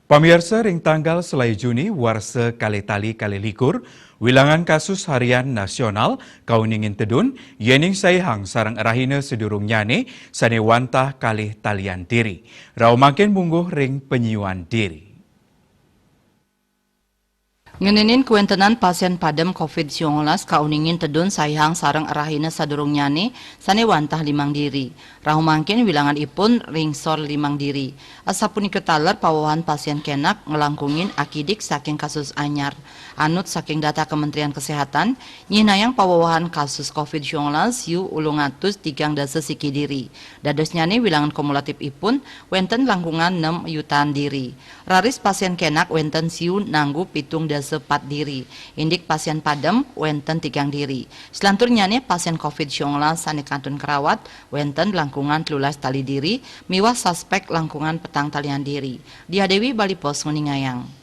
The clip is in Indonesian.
Pamirsa ring tanggal selai Juni warsa kali tali kali likur, wilangan kasus harian nasional kauningin tedun, yening saihang sarang erahina sedurung nyane sane wantah kali talian diri. Rau makin mungguh ring penyuan diri. Ngenenin kuentenan pasien padem COVID-19 kauningin tedun sayang sarang arahina sadurung nyane sane wantah limang diri. Rahu mangkin wilangan ipun ringsor limang diri. Asapun iketaler pawahan pasien kenak ngelangkungin akidik saking kasus anyar. Anut saking data Kementerian Kesehatan, nyinayang pawahan kasus COVID-19 yu ulungatus tigang dasa siki diri. Dados nyane wilangan kumulatif ipun wenten langkungan 6 yutaan diri. Raris pasien kenak wenten siu nanggu pitung dasa 4 diri. Indik pasien padem wenten 3 diri. Selanturnya nih pasien COVID-19 sane kantun kerawat wenten langkungan 13 tali diri miwas suspek langkungan petang talian diri. Diadewi Bali Pos Nguningayang.